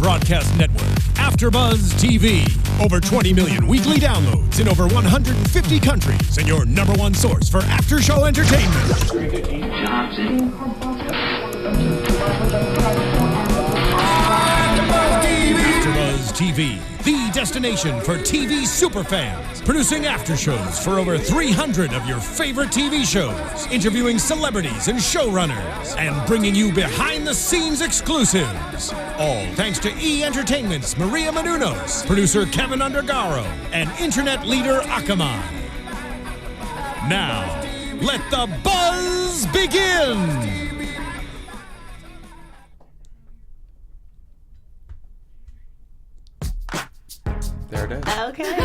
broadcast network, AfterBuzz TV. Over 20 million weekly downloads in over 150 countries, and your number one source for after-show entertainment. AfterBuzz TV, the destination for TV superfans. Producing aftershows for over 300 of your favorite TV shows. Interviewing celebrities and showrunners. And bringing you behind-the-scenes exclusives. All thanks to E! Entertainment's Maria Menounos, producer Kevin Undergaro, and internet leader Akamai. Now, let the buzz begin! There it is. Okay.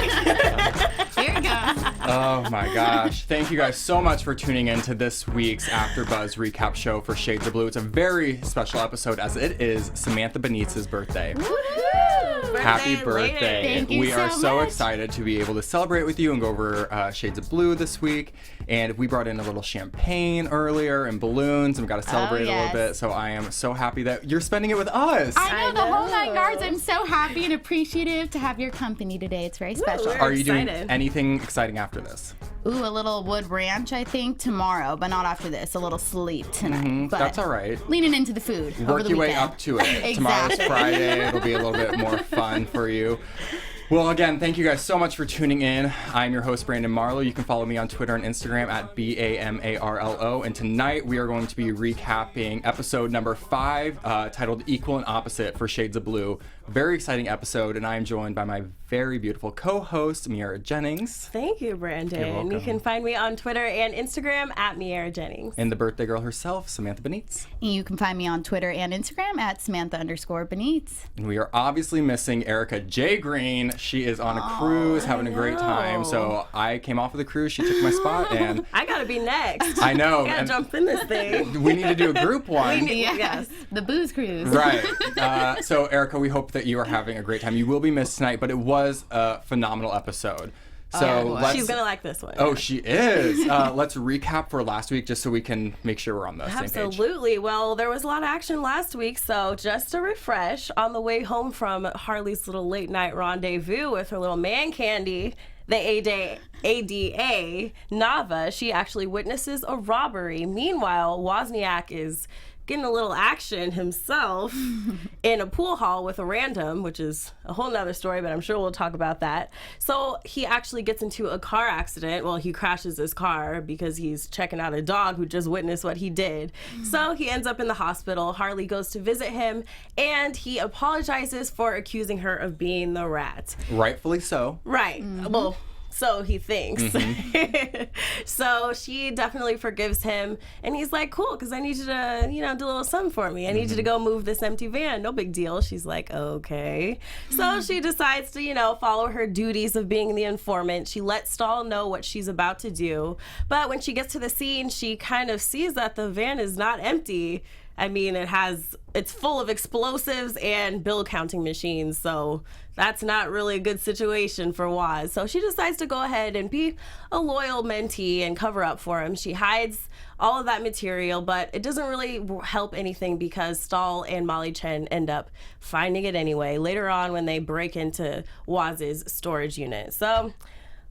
Here we go. Oh my gosh. Thank you guys so much for tuning in to this week's AfterBuzz recap show for Shades of Blue. It's a very special episode as it is Samantha Benitz's birthday. Woohoo! Happy birthday. Thank you We are so much. excited to be able to celebrate with you and go over Shades of Blue this week. And we brought in a little champagne earlier and balloons, and we got to celebrate a little yes. bit. So I am so happy that you're spending it with us. I know, the whole know. 9 yards. I'm so happy and appreciative to have your company today. It's very special. we're- Are you doing excited. anything exciting after this? Ooh, a little wood ranch, I think, tomorrow, but not after this. A little sleep tonight. But That's all right. leaning into the food over Work the your way weekend. up to it. Tomorrow's Exactly. Friday. It'll be a little bit more fun for you. Well, again, thank you guys so much for tuning in. I'm your host, Brandon Marlo. You can follow me on Twitter and Instagram at BAMARLO. And tonight we are going to be recapping episode number 5, titled Equal and Opposite for Shades of Blue. Very exciting episode, and I am joined by my very beautiful co-host, Miaira Jennings, Thank you, Brandon. You're welcome. You can find me on Twitter and Instagram at Miaira Jennings. and the birthday girl herself, Samantha Benitz. And you can find me on Twitter and Instagram at Samantha_Benitz. And we are obviously missing Erica J. Green. She is on a cruise, having a great time. know. So I came off of the cruise. She took my spot, and I gotta be next. I know. I gotta and jump in this thing. we need to do a group one. Yes. The booze cruise. Right. So, Erica, we hope that you are having a great time. You will be missed tonight, but it was a phenomenal episode. So let's. She's gonna like this one. Oh, she is. Let's recap for last week just so we can make sure we're on the same page. Absolutely. Well, there was a lot of action last week, so just to refresh, on the way home from Harlee's little late night rendezvous with her little man candy, the ADA, Nava, she actually witnesses a robbery. Meanwhile, Wozniak is getting a little action himself in a pool hall with a random, which is a whole nother story, but I'm sure we'll talk about that. So he actually gets into a car accident. Well, he crashes his car because he's checking out a dog who just witnessed what he did. So he ends up in the hospital. Harlee goes to visit him, and he apologizes for accusing her of being the rat. Rightfully so. Right. Well, so he thinks. So she definitely forgives him, and he's like, cool, because I need you to, do a little something for me. I need you to go move this empty van. No big deal. She's like, okay. So she decides to, follow her duties of being the informant. She lets Stahl know what she's about to do. But when she gets to the scene, she kind of sees that the van is not empty. I mean, it's full of explosives and bill counting machines, so that's not really a good situation for Woz. So she decides to go ahead and be a loyal mentee and cover up for him. She hides all of that material, but it doesn't really help anything because Stahl and Molly Chen end up finding it anyway later on when they break into Woz's storage unit. So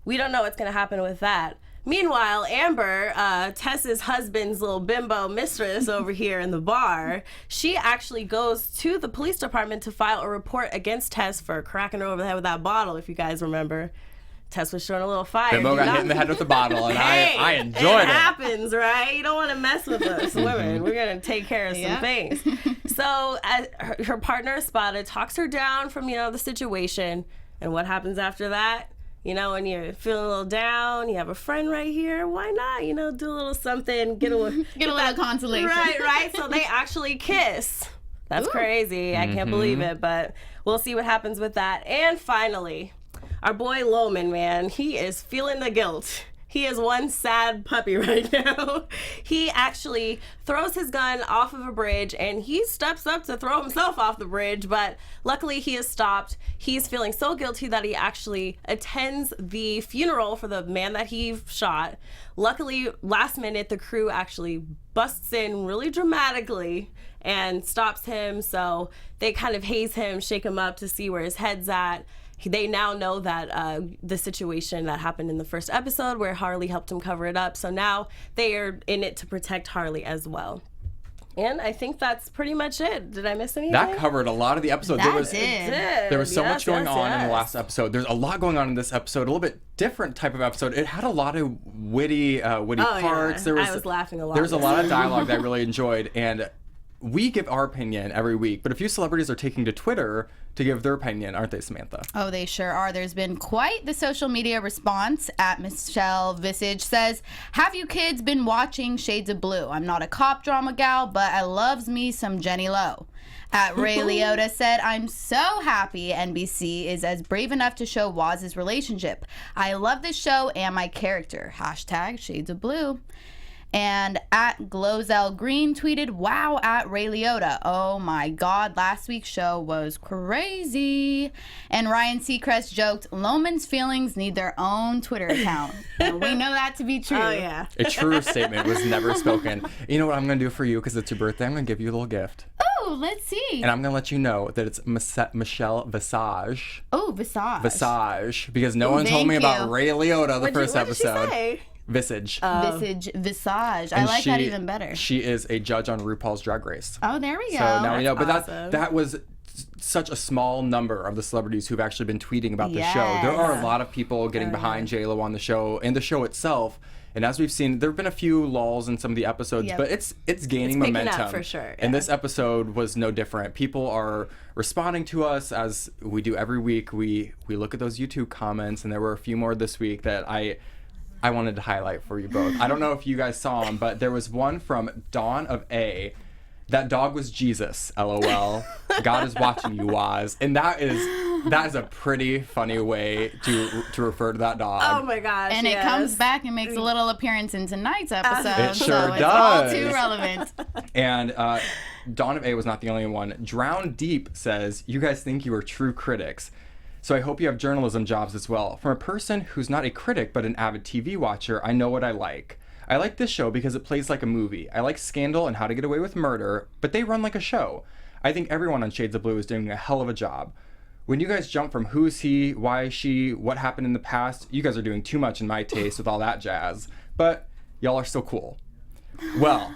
we don't know what's going to happen with that. Meanwhile, Amber, Tess's husband's little bimbo mistress over here in the bar, she actually goes to the police department to file a report against Tess for cracking her over the head with that bottle, if you guys remember. Tess was showing a little fire. Bimbo got hit in the head with the bottle, and Hey, I enjoyed it. it. Happens, right? You don't want to mess with us women. We're going to take care of some things. So her partner, Espada, talks her down from, the situation. And what happens after that? When you're feeling a little down, you have a friend right here, why not, do a little something, get a little consolation. Right. So they actually kiss. That's crazy. I can't believe it, but we'll see what happens with that. And finally, our boy Loman, man, he is feeling the guilt. He is one sad puppy right now. He actually throws his gun off of a bridge, and he steps up to throw himself off the bridge, but luckily he is stopped. He's feeling so guilty that he actually attends the funeral for the man that he shot. Luckily, last minute, the crew actually busts in really dramatically and stops him, so they kind of haze him, shake him up to see where his head's at. They now know that the situation that happened in the first episode where Harlee helped him cover it up. So now they are in it to protect Harlee as well. And I think that's pretty much it. Did I miss anything? That covered a lot of the episode. That There was so much going on in the last episode. There's a lot going on in this episode. A little bit different type of episode. It had a lot of witty parts. Yeah. I was laughing a lot. There was a lot of dialogue that I really enjoyed. And we give our opinion every week, but a few celebrities are taking to Twitter to give their opinion, aren't they, Samantha? Oh, they sure are. There's been quite the social media response. At Michelle Visage says, have you kids been watching Shades of Blue? I'm not a cop drama gal, but I loves me some Jenny Lowe. At Ray Liotta said, I'm so happy NBC is as brave enough to show Waz's relationship. I love this show and my character. Hashtag Shades of Blue. And at Glozell Green tweeted, wow, at Ray Liotta. Oh my God, last week's show was crazy. And Ryan Seacrest joked, Loman's feelings need their own Twitter account. And we know that to be true. Oh, yeah. A true statement was never spoken. You know what I'm going to do for you because it's your birthday? I'm going to give you a little gift. Oh, let's see. And I'm going to let you know that it's Michelle Visage. Oh, Visage. Visage. Because no one told me about Ray Liotta the first episode. What did she say? Visage. Visage. I And like that even better. She is a judge on RuPaul's Drag Race. Oh, there we go. So now we know. But awesome. that was such a small number of the celebrities who've actually been tweeting about the show. There are a lot of people getting behind J-Lo on the show and the show itself. And as we've seen, there have been a few lulls in some of the episodes, but it's gaining momentum. Picking up for sure. And this episode was no different. People are responding to us as we do every week. We look at those YouTube comments, and there were a few more this week that I wanted to highlight for you both. I don't know if you guys saw them, but there was one from Dawn of A. That dog was Jesus, LOL. God is watching you, Waz. And that is a pretty funny way to refer to that dog. Oh my gosh. And it comes back and makes a little appearance in tonight's episode. It sure so it's does. all too relevant. And Dawn of A was not the only one. Drown Deep says, you guys think you are true critics. So I hope you have journalism jobs as well. From a person who's not a critic but an avid TV watcher, I know what I like. I like this show because it plays like a movie. I like Scandal and How to Get Away with Murder, but they run like a show. I think everyone on Shades of Blue is doing a hell of a job. When you guys jump from who is he, why is she, what happened in the past, you guys are doing too much in my taste with all that jazz. But y'all are still cool. Well,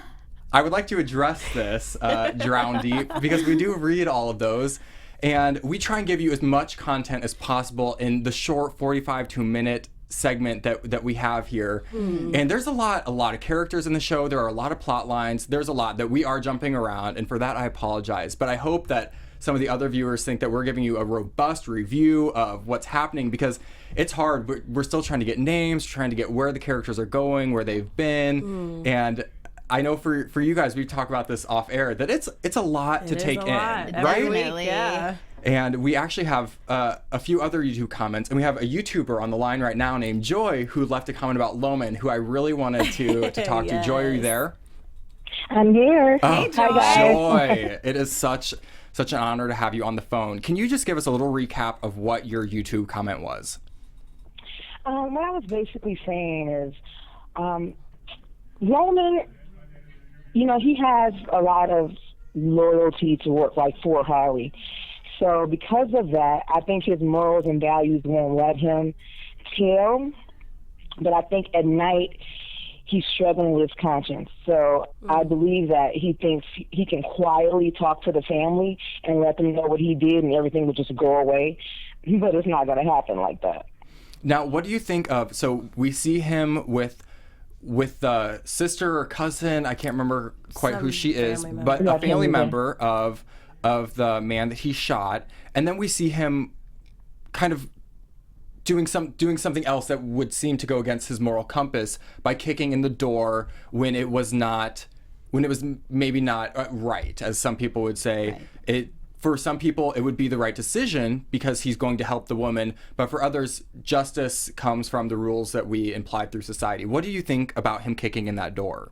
I would like to address this, Drown Deep, because we do read all of those. And we try and give you as much content as possible in the short 45 to a minute segment that we have here. And there's a lot of characters in the show. There are a lot of plot lines. There's a lot that we are jumping around, and for that I apologize. But I hope that some of the other viewers think that we're giving you a robust review of what's happening, because it's hard. We're still trying to get names, trying to get where the characters are going, where they've been. And I know for you guys, we talk about this off air, that it's a lot to take in, right? Definitely. Yeah. And we actually have a few other YouTube comments, and we have a YouTuber on the line right now named Joy who left a comment about Loman, who I really wanted to talk to. Joy, are you there? I'm here. Oh, Hey, Joy. Joy. It is such an honor to have you on the phone. Can you just give us a little recap of what your YouTube comment was? What I was basically saying is, Roman, he has a lot of loyalty to work, like for Harlee. So because of that, I think his morals and values won't let him tell. But I think at night, he's struggling with his conscience. So I believe that he thinks he can quietly talk to the family and let them know what he did, and everything would just go away. But it's not going to happen like that. Now, what do you think of, so we see him with the sister or cousin, I can't remember quite who she is, but a family member of the man that he shot, and then we see him kind of doing something else that would seem to go against his moral compass by kicking in the door when it was maybe not right, as some people would say. Right. for some people, it would be the right decision because he's going to help the woman. But for others, justice comes from the rules that we implied through society. What do you think about him kicking in that door?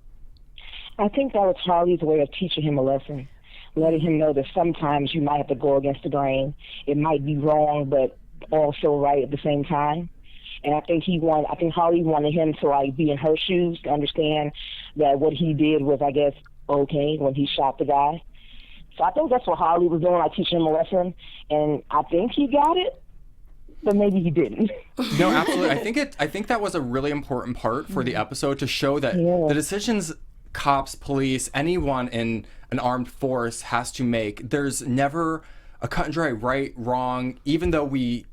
I think that was Harlee's way of teaching him a lesson, letting him know that sometimes you might have to go against the grain. It might be wrong, but also right at the same time. And I think Harlee wanted him to like be in her shoes to understand that what he did was, I guess, okay when he shot the guy. So I think that's what Harlee was doing, like teaching him a lesson. And I think he got it, but maybe he didn't. No, absolutely. I think that was a really important part for the episode to show that the decisions cops, police, anyone in an armed force has to make, there's never a cut and dry right, wrong, even though we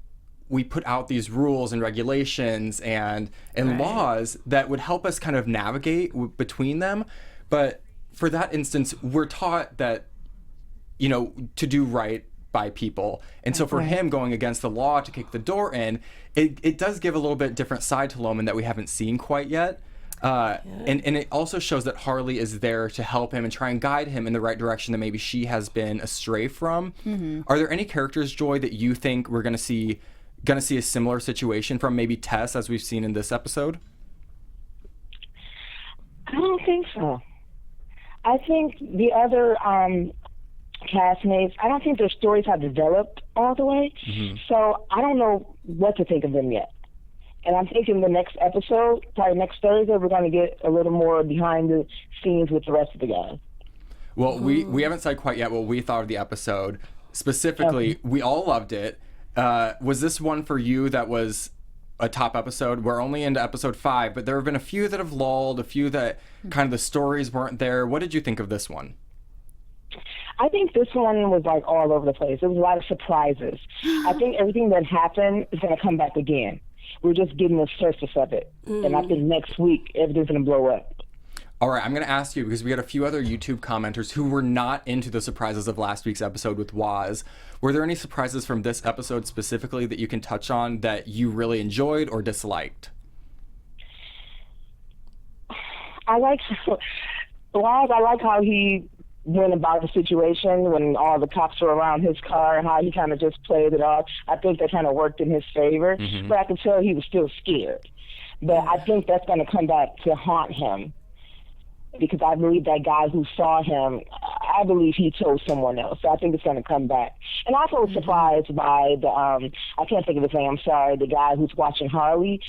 put out these rules and regulations and laws that would help us kind of navigate between them. But for that instance, we're taught that, you know, to do right by people. And so for him going against the law to kick the door in, it does give a little bit different side to Loman that we haven't seen quite yet. And it also shows that Harlee is there to help him and try and guide him in the right direction that maybe she has been astray from. Are there any characters, Joy, that you think we're going to see a similar situation from, maybe Tess, as we've seen in this episode? I don't think so. I think the other castmates, I don't think their stories have developed all the way. So I don't know what to think of them yet. And I'm thinking the next episode, probably next Thursday, we're going to get a little more behind the scenes with the rest of the guys. Well, we haven't said quite yet what we thought of the episode. Specifically, we all loved it. Was this one for you that was a top episode? We're only into episode 5, but there have been a few that have lulled, a few that kind of the stories weren't there. What did you think of this one? I think this one was like all over the place. There was a lot of surprises. I think everything that happened is going to come back again. We're just getting the surface of it. And I think next week, everything's going to blow up. All right, I'm going to ask you, because we had a few other YouTube commenters who were not into the surprises of last week's episode with Waz. Were there any surprises from this episode specifically that you can touch on that you really enjoyed or disliked? I like how he went about the situation when all the cops were around his car, how he kind of just played it off. I think that kind of worked in his favor, but I could tell he was still scared. But I think that's going to come back to haunt him, because I believe that guy who saw him, I believe he told someone else. So I think it's going to come back. And I also was surprised by the, I can't think of his name, I'm sorry, the guy who's watching Harlee,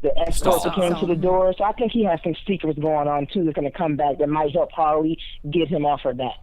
the escort that came to the door. So I think he has some secrets going on, too, that's going to come back that might help Harlee get him off her back.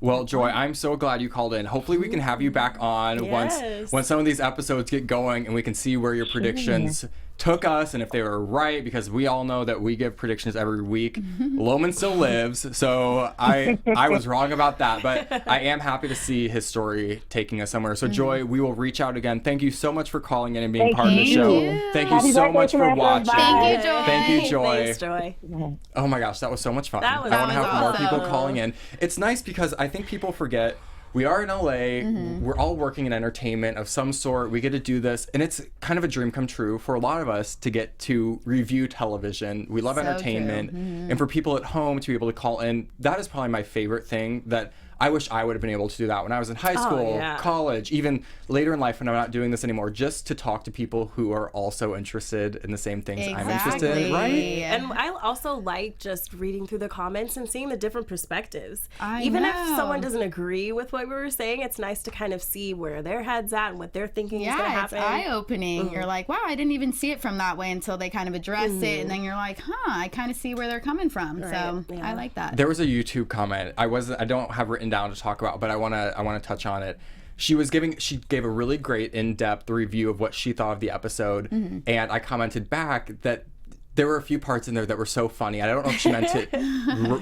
Well, Joy, I'm so glad you called in. Hopefully we can have you back on once some of these episodes get going and we can see where your predictions took us and if they were right, because we all know that we give predictions every week. Loman still lives, so I was wrong about that, but I am happy to see his story taking us somewhere. So Joy, we will reach out again. Thank you so much for calling in and being part of the show. Thank you so much for watching. Thank you, Joy. Thank you, Joy. Thanks, Joy. Oh my gosh, that was so much fun. That was I want to have more awesome. people calling in. It's nice because I think people forget we are in LA. We're all working in entertainment of some sort. We get to do this, and it's kind of a dream come true for a lot of us to get to review television. We love entertainment, and for people at home to be able to call in, that is probably my favorite thing. That I wish I would have been able to do that when I was in high school, college, even later in life when I'm not doing this anymore, just to talk to people who are also interested in the same things I'm interested in, right? And I also like just reading through the comments and seeing the different perspectives. Even if someone doesn't agree with what we were saying, it's nice to kind of see where their head's at and what they're thinking is going to happen. It's eye-opening. You're like, wow, I didn't even see it from that way until they kind of address it, and then you're like, I kind of see where they're coming from. Right. So I like that. There was a YouTube comment I don't have written down to talk about, but I want to touch on it. She gave a really great in-depth review of what she thought of the episode, and I commented back that there were a few parts in there that were so funny. I don't know if she meant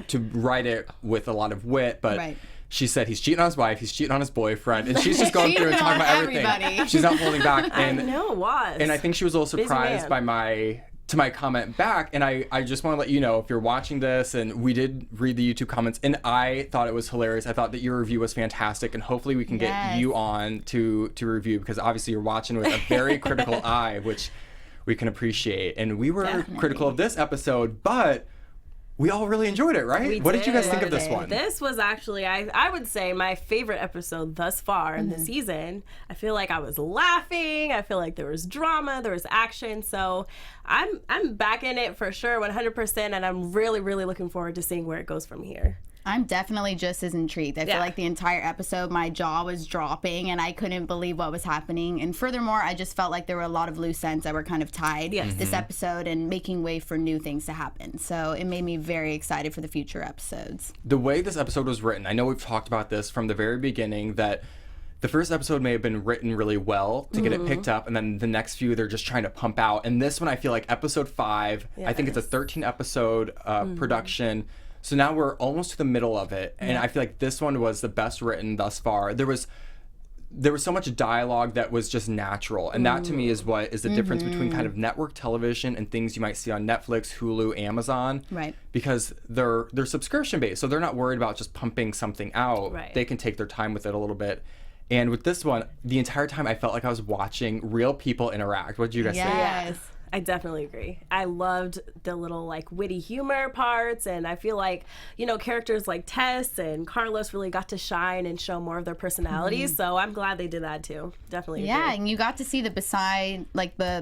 to write it with a lot of wit, but she said he's cheating on his wife, he's cheating on his boyfriend, and she's just going through and talking about everything. She's not holding back. And I know, was. And I think she was a little surprised by my comment back, and I just want to let you know, if you're watching this, and we did read the YouTube comments, and I thought it was hilarious. I thought that your review was fantastic, and hopefully we can get you on to review, because obviously you're watching with a very critical eye, which we can appreciate. And we were critical of this episode, but we all really enjoyed it, right? What did you guys think of this Loved it. one? This was actually, I would say, my favorite episode thus far in the season. I feel like I was laughing. I feel like there was drama, there was action. So I'm back in it for sure, 100%. And I'm really, really looking forward to seeing where it goes from here. I'm definitely just as intrigued. I feel like the entire episode, my jaw was dropping and I couldn't believe what was happening. And furthermore, I just felt like there were a lot of loose ends that were kind of tied this episode and making way for new things to happen. So it made me very excited for the future episodes. The way this episode was written, I know we've talked about this from the very beginning, that the first episode may have been written really well to get it picked up, and then the next few they're just trying to pump out. And this one, I feel like episode 5, I think it's a 13 episode production. So now we're almost to the middle of it, and I feel like this one was the best written thus far. There was so much dialogue that was just natural, and that to me is what is the difference between kind of network television and things you might see on Netflix, Hulu, Amazon. Right. Because they're subscription based, so they're not worried about just pumping something out. Right. They can take their time with it a little bit. And with this one, the entire time I felt like I was watching real people interact. What did you guys think? Yes. I definitely agree. I loved the little like witty humor parts, and I feel like, you know, characters like Tess and Carlos really got to shine and show more of their personalities. So I'm glad they did that too. Definitely. Yeah, agree. and you got to see the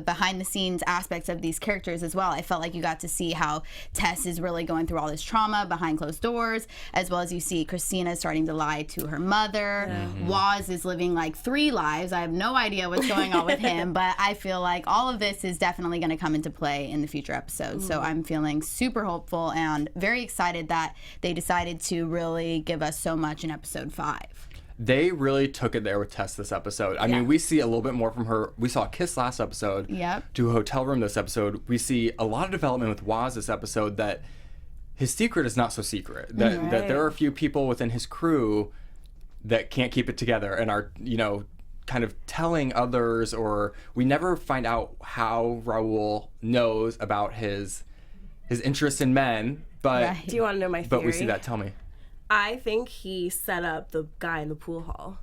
behind the scenes aspects of these characters as well. I felt like you got to see how Tess is really going through all this trauma behind closed doors, as well as you see Christina starting to lie to her mother. Waz is living like 3 lives. I have no idea what's going on with him, but I feel like all of this is definitely going to come into play in the future episodes. So I'm feeling super hopeful and very excited that they decided to really give us so much in episode 5. They really took it there with Tess this episode. I mean, we see a little bit more from her. We saw a kiss last episode. To a hotel room this episode. We see a lot of development with Waz this episode, that his secret is not so secret. That there are a few people within his crew that can't keep it together and are, you know, kind of telling others, or we never find out how Raul knows about his interest in men. But Do you want to know my theory? But we see that. Tell me. I think he set up the guy in the pool hall.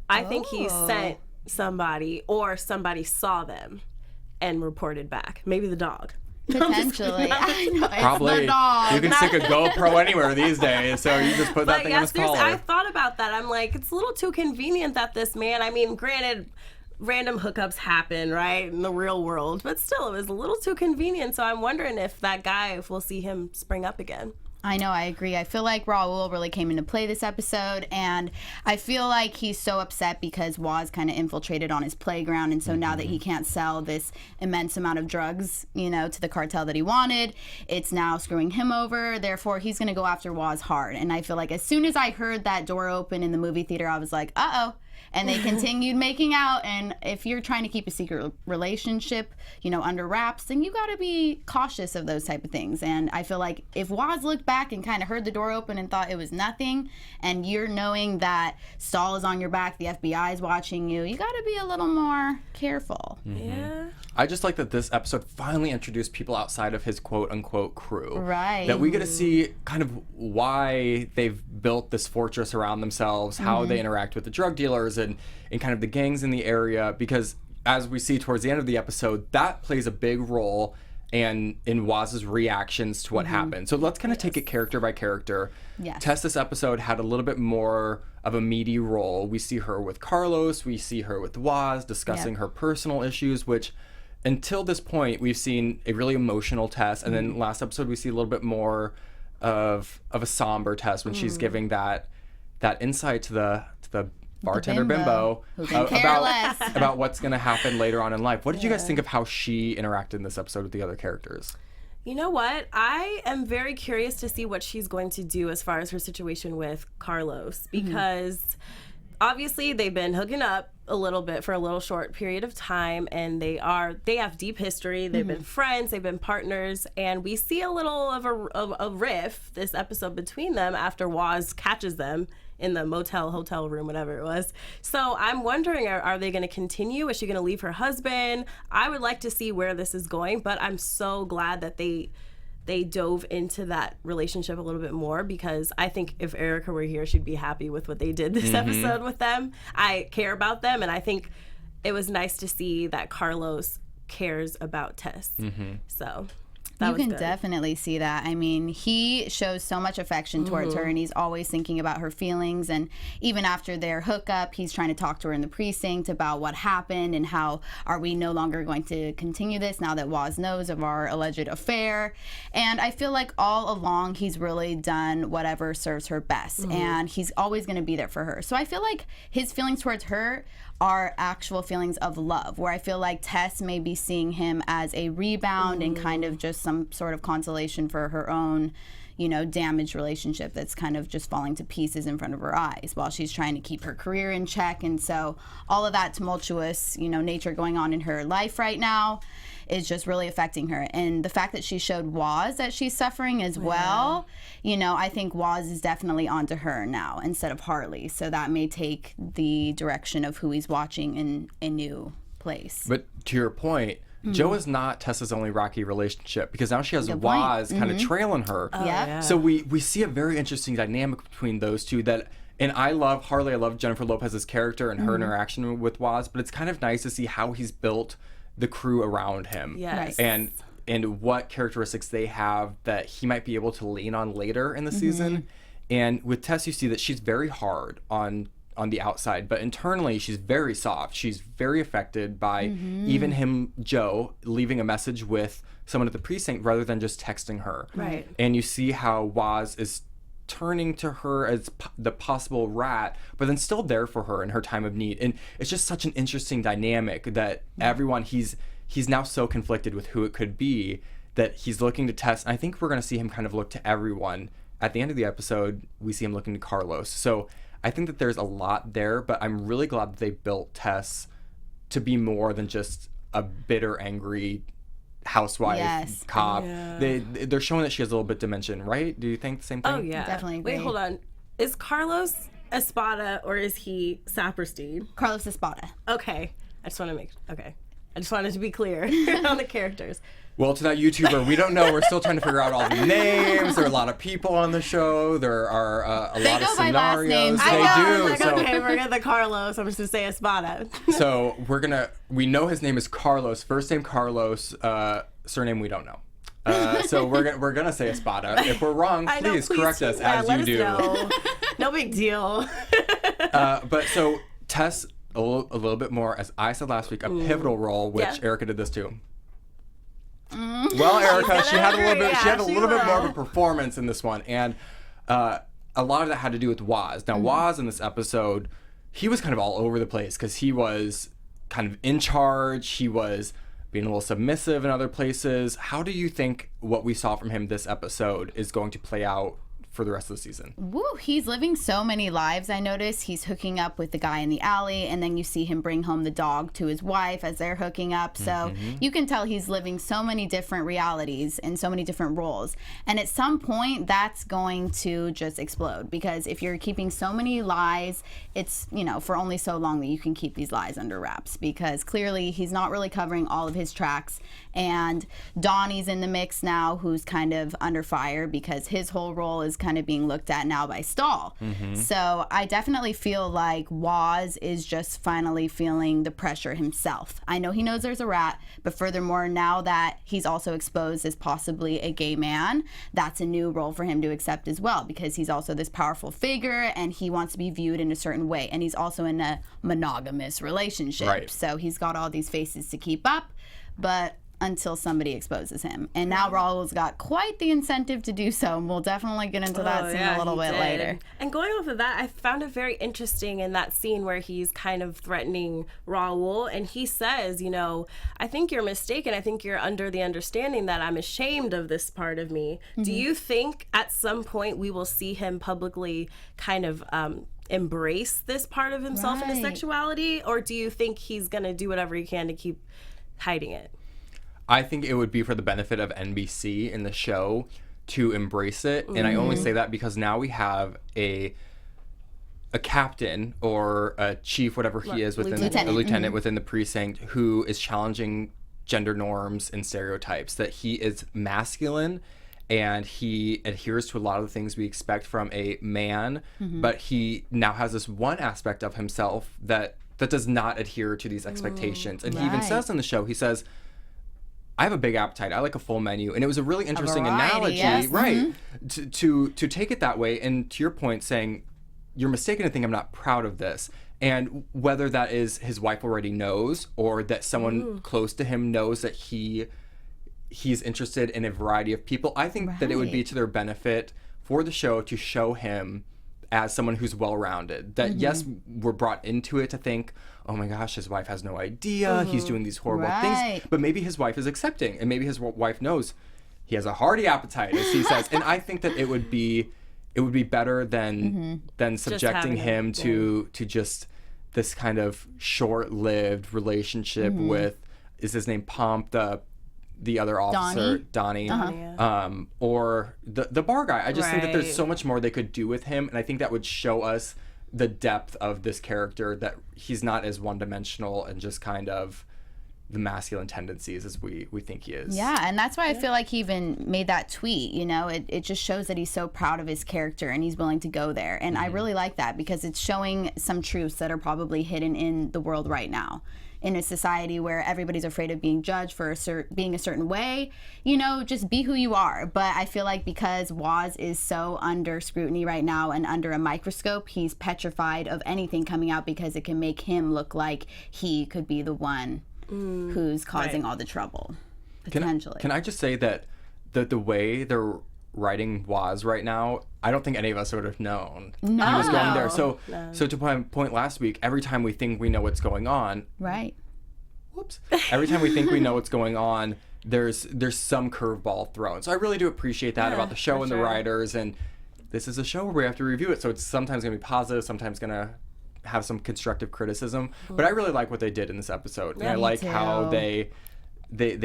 I think he sent somebody, or somebody saw them and reported back. Maybe the dog. Potentially. I know, it's Probably. the dog. You can stick a GoPro anywhere these days, so you just put that thing on his collar. I thought about that. I'm like, it's a little too convenient that this man, I mean, granted, random hookups happen, right, in the real world, but still, it was a little too convenient. So I'm wondering if that guy, if we'll see him spring up again. I know, I agree. I feel like Raul really came into play this episode, and I feel like he's so upset because Waz kind of infiltrated on his playground, and so now that he can't sell this immense amount of drugs, you know, to the cartel that he wanted, it's now screwing him over. Therefore, he's going to go after Waz hard. And I feel like as soon as I heard that door open in the movie theater, I was like, uh-oh. And they continued making out. And if you're trying to keep a secret relationship, you know, under wraps, then you got to be cautious of those type of things. And I feel like if Waz looked back and kind of heard the door open and thought it was nothing, and you're knowing that Saul is on your back, the FBI is watching you, you got to be a little more careful. Yeah. I just like that this episode finally introduced people outside of his quote-unquote crew. Right. That we get to see kind of why they've built this fortress around themselves, how they interact with the drug dealers and kind of the gangs in the area, because as we see towards the end of the episode, that plays a big role in Waz's reactions to what happened. So let's kind of take it character by character. Yes. Tess this episode had a little bit more of a meaty role. We see her with Carlos, we see her with Waz discussing her personal issues, which until this point, we've seen a really emotional Tess, and then last episode we see a little bit more of a somber Tess when she's giving that insight to the bartender bimbo who can care less. about what's going to happen later on in life. What did you guys think of how she interacted in this episode with the other characters? You know what? I am very curious to see what she's going to do as far as her situation with Carlos, because obviously they've been hooking up a little bit for a little short period of time, and they have deep history. They've been friends, they've been partners, and we see a little of a rift this episode between them after Waz catches them in the hotel room, whatever it was. So I'm wondering, are they going to continue? Is she going to leave her husband? I would like to see where this is going, but I'm so glad that they dove into that relationship a little bit more, because I think if Erica were here, she'd be happy with what they did this episode with them. I care about them, and I think it was nice to see that Carlos cares about Tess. So That You was can good. definitely see that. I mean, he shows so much affection towards her, and he's always thinking about her feelings. And even after their hookup, he's trying to talk to her in the precinct about what happened and how are we no longer going to continue this now that Waz knows of our alleged affair. And I feel like all along he's really done whatever serves her best, and he's always going to be there for her. So I feel like his feelings towards her are actual feelings of love, where I feel like Tess may be seeing him as a rebound and kind of just some sort of consolation for her own, you know, damaged relationship that's kind of just falling to pieces in front of her eyes while she's trying to keep her career in check. And so all of that tumultuous, you know, nature going on in her life right now is just really affecting her. And the fact that she showed Waz that she's suffering as well, you know, I think Waz is definitely onto her now instead of Harlee. So that may take the direction of who he's watching in a new place. But to your point, Joe is not Tessa's only rocky relationship, because now she has Good point. Waz kind of trailing her. Yeah. So we see a very interesting dynamic between those two that, and I love Harlee, I love Jennifer Lopez's character and her interaction with Waz, but it's kind of nice to see how he's built the crew around him. Yes. And what characteristics they have that he might be able to lean on later in the season. And with Tess, you see that she's very hard on the outside, but internally she's very soft. She's very affected by even him, Joe, leaving a message with someone at the precinct rather than just texting her. Right. And you see how Waz is turning to her as the possible rat, but then still there for her in her time of need. And it's just such an interesting dynamic that everyone, he's now so conflicted with who it could be that he's looking to Tess. And I think we're going to see him kind of look to everyone. At the end of the episode, we see him looking to Carlos. So I think that there's a lot there, but I'm really glad that they built Tess to be more than just a bitter, angry housewife, cop. Yeah. They're showing that she has a little bit dimension, right? Do you think the same thing? Oh, yeah. Definitely agree. Wait, hold on. Is Carlos Espada or is he Saperstein? Carlos Espada. Okay. I just wanted to be clear on the characters. Well, to that YouTuber, we don't know. We're still trying to figure out all the names. There are a lot of people on the show. There are a lot of go by last scenarios. names. They I do. was like, So, okay, forget the Carlos. I'm just going to say Espada. so we know his name is Carlos. First name Carlos. Surname we don't know. So we're gonna say Espada. If we're wrong, I know, please correct us as let you us do. know. No big deal. But so Tess, a little bit more, as I said last week, a pivotal role, which Yeah. Erica did this too. Well, Erica, she had a little bit. agree. She had a Yeah, she little bit more of will. a performance in this one, and a lot of that had to do with Waz. Now, Waz in this episode, he was kind of all over the place because he was kind of in charge. He was being a little submissive in other places. How do you think what we saw from him this episode is going to play out for the rest of the season? Woo, he's living so many lives. I notice he's hooking up with the guy in the alley, and then you see him bring home the dog to his wife as they're hooking up. So you can tell he's living so many different realities and so many different roles. And at some point, that's going to just explode, because if you're keeping so many lies, it's, you know, for only so long that you can keep these lies under wraps, because clearly he's not really covering all of his tracks. And Donnie's in the mix now, who's kind of under fire because his whole role is kind of being looked at now by Stahl. So I definitely feel like Waz is just finally feeling the pressure himself. I know he knows there's a rat, but furthermore, now that he's also exposed as possibly a gay man, that's a new role for him to accept as well, because he's also this powerful figure and he wants to be viewed in a certain way. And he's also in a monogamous relationship. Right. So he's got all these faces to keep up, but until somebody exposes him. And now Raul's got quite the incentive to do so, and we'll definitely get into that scene a little bit later. And going off of that, I found it very interesting in that scene where he's kind of threatening Raul, and he says, you know, I think you're mistaken. I think you're under the understanding that I'm ashamed of this part of me. Do you think at some point we will see him publicly kind of embrace this part of himself and his sexuality, or do you think he's going to do whatever he can to keep hiding it? I think it would be for the benefit of NBC in the show to embrace it. And I only say that because now we have a captain or a chief, whatever he is, within a lieutenant within the precinct, who is challenging gender norms and stereotypes, that he is masculine and he adheres to a lot of the things we expect from a man, but he now has this one aspect of himself that does not adhere to these expectations. And he even says in the show, he says, I have a big appetite. I like a full menu. And it was a really interesting analogy, yes. right? To take it that way. And to your point, saying, you're mistaken to think I'm not proud of this. And whether that is his wife already knows, or that someone close to him knows that he's interested in a variety of people, I think that it would be to their benefit for the show to show him as someone who's well-rounded. That yes, we're brought into it to think, oh my gosh, his wife has no idea, he's doing these horrible things, but maybe his wife is accepting, and maybe his wife knows he has a hearty appetite, as he says. And I think that it would be better than subjecting him to just this kind of short-lived relationship with, is his name Pomp, the other officer, Donnie, or the bar guy. I just think that there's so much more they could do with him, and I think that would show us the depth of this character, that he's not as one-dimensional and just kind of the masculine tendencies as we think he is. Yeah, and that's why I feel like he even made that tweet, you know, it just shows that he's so proud of his character and he's willing to go there. And I really like that, because it's showing some truths that are probably hidden in the world right now. In a society where everybody's afraid of being judged for being a certain way, you know, just be who you are. But I feel like because Waz is so under scrutiny right now and under a microscope, he's petrified of anything coming out, because it can make him look like he could be the one who's causing all the trouble, potentially. Can I just say that the way they're writing Waz right now, I don't think any of us would have known he was going there. So to my point last week, every time we think we know what's going on, every time we think we know what's going on, there's some curveball thrown. So I really do appreciate that about the show and the writers. And this is a show where we have to review it, so it's sometimes going to be positive, sometimes going to have some constructive criticism. But I really like what they did in this episode. And I like how they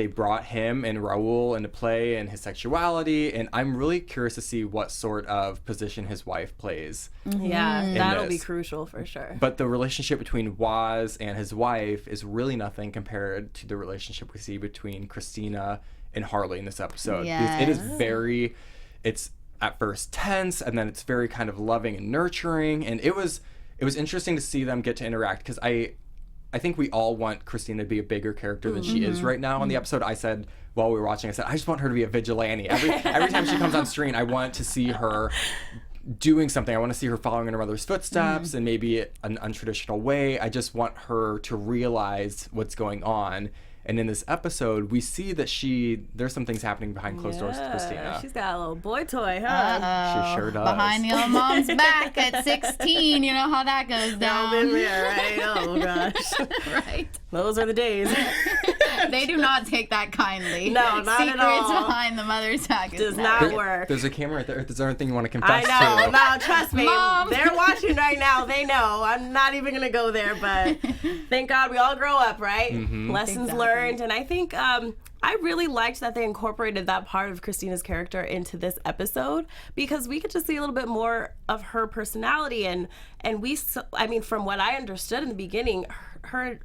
brought him and Raul into play, and his sexuality, and I'm really curious to see what sort of position his wife plays. Yeah, that'll be crucial for sure. But the relationship between Waz and his wife is really nothing compared to the relationship we see between Christina and Harlee in this episode. Yes. It is it's at first tense, and then it's very kind of loving and nurturing, and it was interesting to see them get to interact, because I think we all want Christina to be a bigger character than she is right now. On the episode, I said, while we were watching, I said, I just want her to be a vigilante. Every time she comes on screen, I want to see her doing something. I want to see her following in her mother's footsteps in maybe an untraditional way. I just want her to realize what's going on. And in this episode, we see that there's some things happening behind closed doors with Christina. She's got a little boy toy, huh? She sure does. Behind the old mom's back at 16. You know how that goes down. Been there, right? Oh, gosh. Right. Those are the days. They do not take that kindly. No, not Secrets at all. behind the mother's back Does not work. There's a camera right there. Is there anything you want to confess to? I know. No, trust me. Mom. They're watching right now. They know. I'm not even going to go there, but thank God we all grow up, right? Lessons learned. And I think I really liked that they incorporated that part of Christina's character into this episode, because we get to see a little bit more of her personality. And from what I understood in the beginning,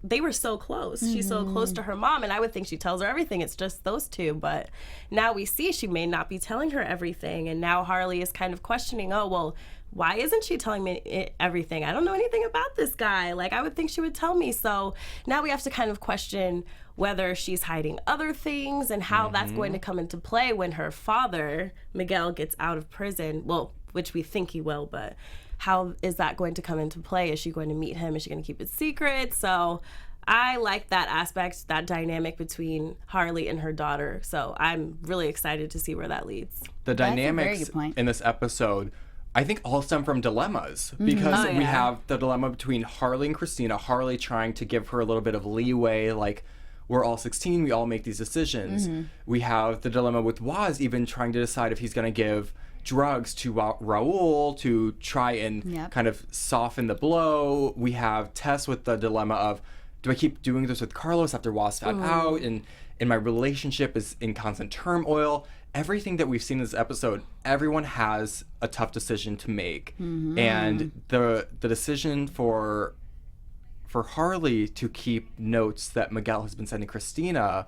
they were so close. She's so close to her mom, and I would think she tells her everything. It's just those two. But now we see she may not be telling her everything. And now Harlee is kind of questioning, oh, well, why isn't she telling me everything? I don't know anything about this guy. Like, I would think she would tell me. So now we have to kind of question whether she's hiding other things and how that's going to come into play when her father, Miguel, gets out of prison. Well, which we think he will, but how is that going to come into play? Is she going to meet him? Is she going to keep it secret? So I like that aspect, that dynamic between Harlee and her daughter. So I'm really excited to see where that leads. The dynamics in this episode, I think, all stem from dilemmas, because we have the dilemma between Harlee and Christina. Harlee trying to give her a little bit of leeway, like, we're all 16, we all make these decisions. We have the dilemma with Waz even trying to decide if he's going to give drugs to Raul to try and kind of soften the blow. We have Tess with the dilemma of, do I keep doing this with Carlos after Waz found out, and my relationship is in constant turmoil? Everything that we've seen in this episode, everyone has a tough decision to make. And the decision for Harlee to keep notes that Miguel has been sending Christina,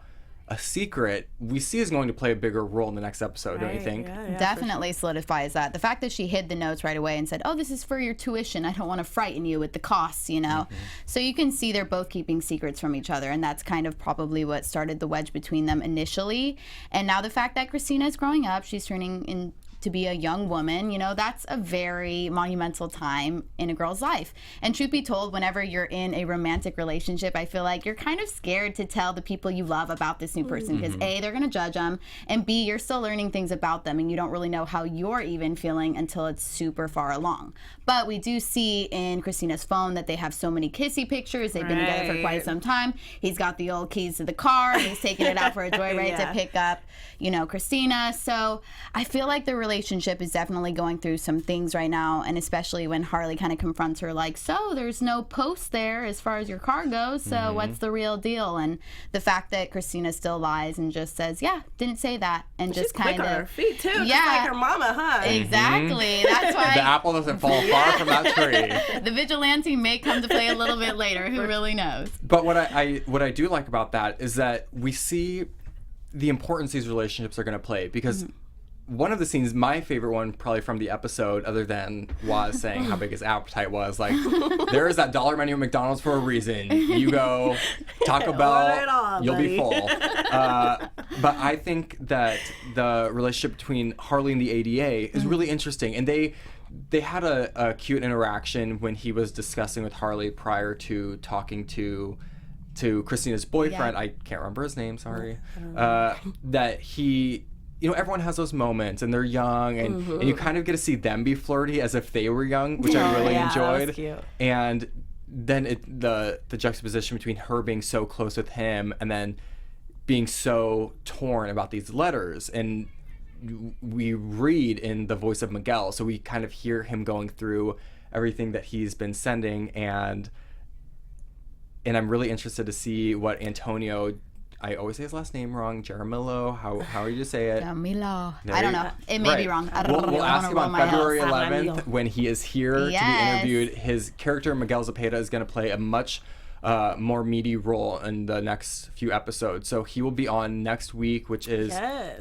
a secret, we see is going to play a bigger role in the next episode, don't you think? Yeah, Definitely solidifies that. The fact that she hid the notes right away and said, oh, this is for your tuition. I don't want to frighten you with the costs, you know? So you can see they're both keeping secrets from each other, and that's kind of probably what started the wedge between them initially. And now the fact that Christina is growing up, she's turning in to be a young woman, you know, that's a very monumental time in a girl's life. And truth be told, whenever you're in a romantic relationship, I feel like you're kind of scared to tell the people you love about this new person because A, they're going to judge them, and B, you're still learning things about them and you don't really know how you're even feeling until it's super far along. But we do see in Christina's phone that they have so many kissy pictures. They've been together for quite some time. He's got the old keys to the car. He's taking it out for a joyride to pick up, you know, Christina. So I feel like the relationship is definitely going through some things right now, and especially when Harlee kind of confronts her like, so there's no post there as far as your car goes, so what's the real deal? And the fact that Christina still lies and just says, yeah, didn't say that, and She's just kind quick on her of feet too, just yeah, like her mama, huh? exactly. That's why The apple doesn't fall far from that tree. the vigilante may come to play a little bit later. Who really knows? But what I do like about that is that we see the importance these relationships are going to play, because one of the scenes, my favorite one probably from the episode, other than Waz saying how big his appetite was, like, there is that dollar menu at McDonald's for a reason. You go Taco Bell, you'll be full. But I think that the relationship between Harlee and the ADA is really interesting, and they had a cute interaction when he was discussing with Harlee prior to talking to Christina's boyfriend. I can't remember his name, sorry. That he, you know, everyone has those moments and they're young, and you kind of get to see them be flirty as if they were young, which I really enjoyed. That was cute. And then the juxtaposition between her being so close with him and then being so torn about these letters, and we read in the voice of Miguel, so we kind of hear him going through everything that he's been sending, and I'm really interested to see what Antonio, I always say his last name wrong, Jaramillo, how are you to say it? Jaramillo. I don't know. It may be wrong. We'll ask him on February 11th Jaramillo. when he is here to be interviewed. His character, Miguel Zepeda, is going to play a much more meaty role in the next few episodes. So he will be on next week, which is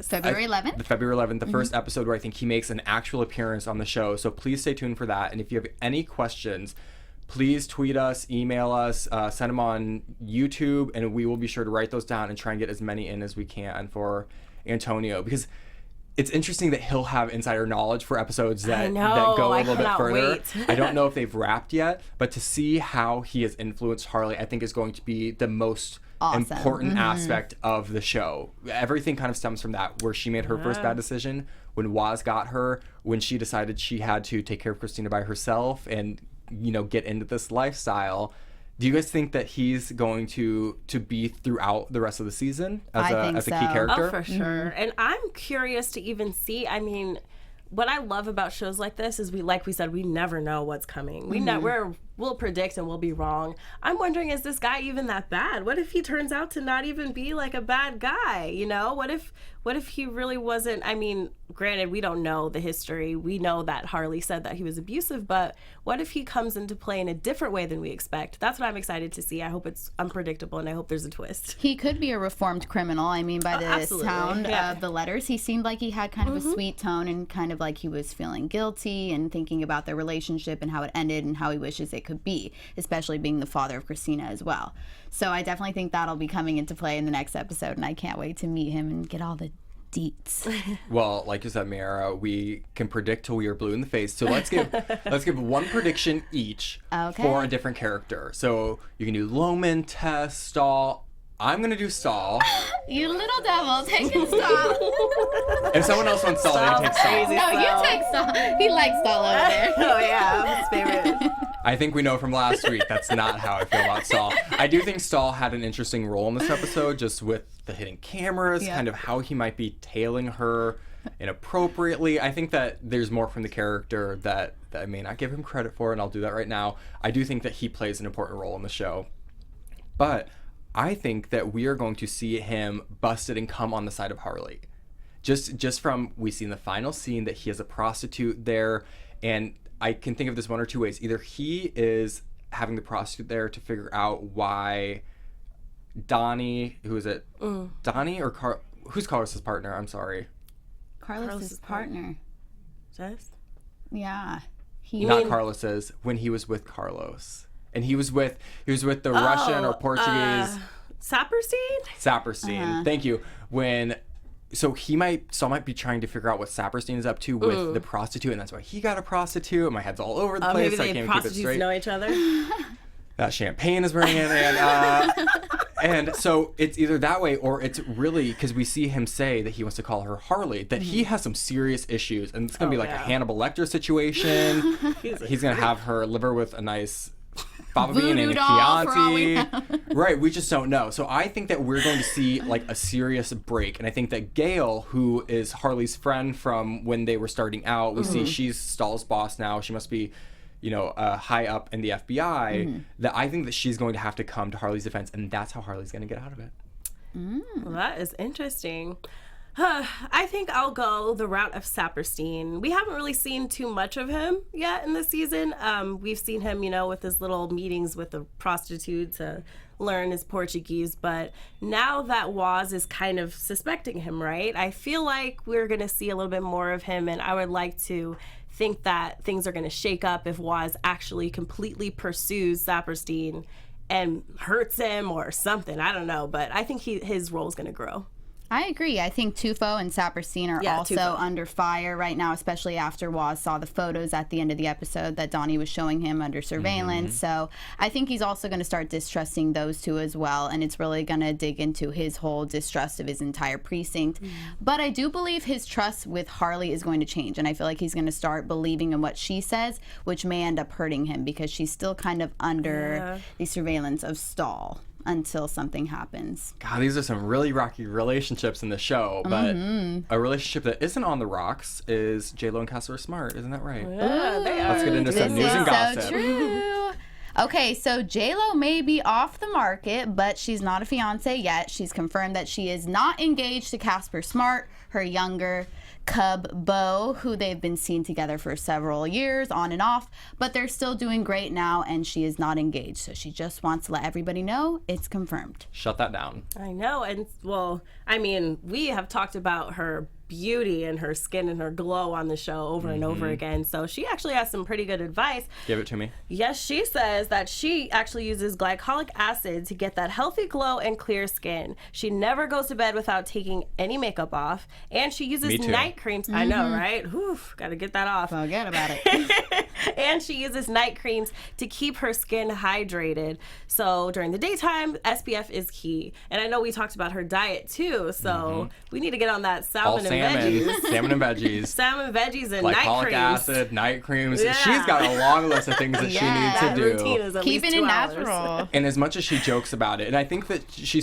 February 11th. The February 11th, the first episode where I think he makes an actual appearance on the show. So please stay tuned for that. And if you have any questions, please tweet us, email us, send them on YouTube, and we will be sure to write those down and try and get as many in as we can for Antonio, because it's interesting that he'll have insider knowledge for episodes that go a little bit further. I don't know if they've wrapped yet, but to see how he has influenced Harlee, I think is going to be the most important aspect of the show. Everything kind of stems from that, where she made her first bad decision when Waz got her, when she decided she had to take care of Christina by herself and, you know, get into this lifestyle. Do you guys think that he's going to be throughout the rest of the season as a key character? Oh, for sure. And I'm curious to even see, I mean, what I love about shows like this is like we said, we never know what's coming. We'll predict and we'll be wrong. I'm wondering, is this guy even that bad? What if he turns out to not even be like a bad guy? You know, what if he really wasn't? I mean, granted, we don't know the history. We know that Harlee said that he was abusive, but what if he comes into play in a different way than we expect? That's what I'm excited to see. I hope it's unpredictable, and I hope there's a twist. He could be a reformed criminal. I mean, by the sound of the letters, he seemed like he had kind of a sweet tone, and kind of like he was feeling guilty and thinking about their relationship and how it ended and how he wishes it could be, especially being the father of Christina as well. So I definitely think that'll be coming into play in the next episode, and I can't wait to meet him and get all the deets. Well, like you said, Miaira, we can predict till we are blue in the face. So let's give one prediction each for a different character. So you can do Loman, Tess, Stahl. I'm gonna do Stahl. You little devil, taking Stahl. If someone else wants Stahl, they can take Stahl. No, you take Stahl. He likes Stahl over there. Oh yeah, his favorite. I think we know from last week that's not how I feel about Stahl. I do think Stahl had an interesting role in this episode, just with the hidden cameras, kind of how he might be tailing her inappropriately. I think that there's more from the character that I may not give him credit for, and I'll do that right now. I do think that he plays an important role in the show. But I think that we are going to see him busted and come on the side of Harlee. Just from, we see in the final scene that he has a prostitute there, and I can think of this one or two ways. Either he is having the prostitute there to figure out why Donnie, who is it? Donnie or who's Carlos's partner? I'm sorry. Carlos's partner. Just? Yeah. Not Carlos's, when he was with Carlos. And he was with the Russian or Portuguese Saperstein. Thank you. Saul might be trying to figure out what Saperstein is up to with the prostitute, and that's why he got a prostitute. My head's all over the place. Maybe I can't keep it prostitutes straight. know each other. That champagne is bringing it in. And so it's either that way or it's really because we see him say that he wants to call her Harlee, that he has some serious issues. And it's going to be like a Hannibal Lecter situation. He's going to have her live her with a nice Baba Bean and a Chianti. Right, we just don't know. So I think that we're going to see like a serious break. And I think that Gail, who is Harlee's friend from when they were starting out, we see she's Stahl's boss now. She must be high up in the FBI, that I think that she's going to have to come to Harlee's defense, and that's how Harlee's going to get out of it. Well, that is interesting. I think I'll go the route of Saperstein. We haven't really seen too much of him yet in the season. We've seen him, with his little meetings with the prostitute to learn his Portuguese, but now that Waz is kind of suspecting him, right? I feel like we're going to see a little bit more of him, and I would like to think that things are going to shake up if Waz actually completely pursues Saperstein and hurts him or something. I don't know, but I think his role is going to grow. I agree. I think Tufo and Saperstein are also under fire right now, especially after Waz saw the photos at the end of the episode that Donnie was showing him under surveillance. So I think he's also going to start distrusting those two as well, and it's really going to dig into his whole distrust of his entire precinct. But I do believe his trust with Harlee is going to change, and I feel like he's going to start believing in what she says, which may end up hurting him because she's still kind of under the surveillance of Stahl until something happens. God, these are some really rocky relationships in the show, but a relationship that isn't on the rocks is J-Lo and Casper Smart. Isn't that right? Yeah, they are. Let's get into some news and gossip. So true. Okay, so J-Lo may be off the market, but she's not a fiance yet. She's confirmed that she is not engaged to Casper Smart, her younger cub beau, who they've been seen together for several years on and off, but they're still doing great now, and she is not engaged. So she just wants to let everybody know it's confirmed. Shut that down. I know. And we have talked about her beauty and her skin and her glow on the show over and over again. So she actually has some pretty good advice. Give it to me. Yes, she says that she actually uses glycolic acid to get that healthy glow and clear skin. She never goes to bed without taking any makeup off. And she uses night creams. I know, right? Gotta get that off. Forget about it. And she uses night creams to keep her skin hydrated. So during the daytime, SPF is key. And I know we talked about her diet too. So we need to get on that salmon and veggies. Salmon and veggies. Salmon, veggies, and night glycolic creams. acid, night creams. Yeah. She's got a long list of things that she needs to do. Routine is at Keeping least it 2 hours. natural. And as much as she jokes about it, and I think that she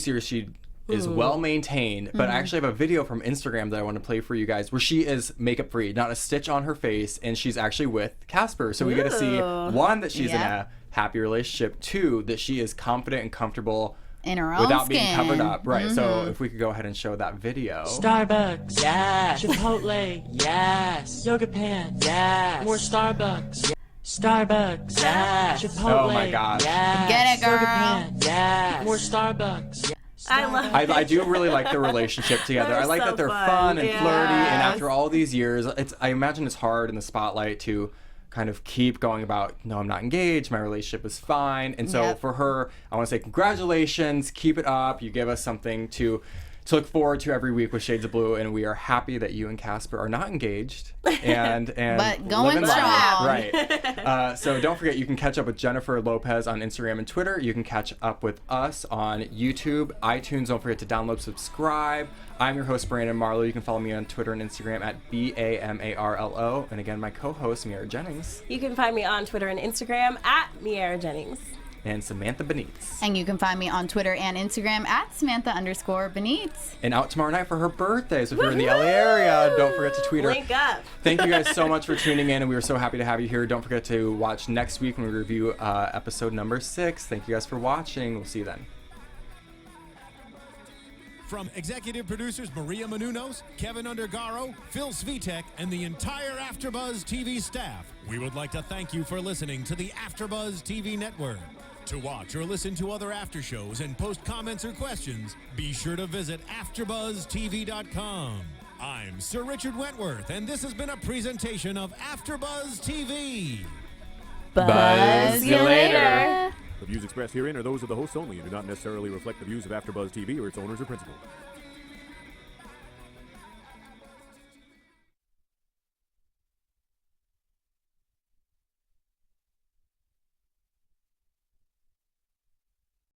is well maintained, but I actually have a video from Instagram that I want to play for you guys where she is makeup free, not a stitch on her face, and she's actually with Casper. So we get to see, one, that she's in a happy relationship, two, that she is confident and comfortable in her own without skin. being covered up. Right. So if we could go ahead and show that video. Starbucks, yes. Chipotle, yes. Yoga pants, yes. More Starbucks, yes. Starbucks, yes. Chipotle, Oh my gosh. yes. Get it, girl. Yoga pants, yes. More Starbucks, yes. I love it. I do really like the relationship together. I like so that they're fun and flirty, and after all these years, I imagine it's hard in the spotlight to kind of keep going about, no, I'm not engaged, my relationship is fine. And so for her, I want to say congratulations, keep it up. You give us something to look forward to every week with Shades of Blue, and we are happy that you and Casper are not engaged and but going living life. strong. Right. So don't forget, you can catch up with Jennifer Lopez on Instagram and Twitter. You can catch up with us on YouTube, iTunes. Don't forget to download, subscribe. I'm your host, Brandon Marlo. You can follow me on Twitter and Instagram at BAMARLO. And again, my co-host, Miaira Jennings. You can find me on Twitter and Instagram at Miaira Jennings. And Samantha Benitz. And you can find me on Twitter and Instagram at Samantha_Benitz. And out tomorrow night for her birthday. So if you're in the LA area, don't forget to tweet her. Link up. Thank you guys so much for tuning in, and we were so happy to have you here. Don't forget to watch next week when we review episode number 6. Thank you guys for watching. We'll see you then. From executive producers Maria Menounos, Kevin Undergaro, Phil Svitek, and the entire AfterBuzz TV staff, we would like to thank you for listening to the AfterBuzz TV network. To watch or listen to other after shows and post comments or questions, be sure to visit AfterBuzzTV.com. I'm Sir Richard Wentworth, and this has been a presentation of AfterBuzz TV. Buzz you later. The views expressed herein are those of the hosts only and do not necessarily reflect the views of AfterBuzz TV or its owners or principals.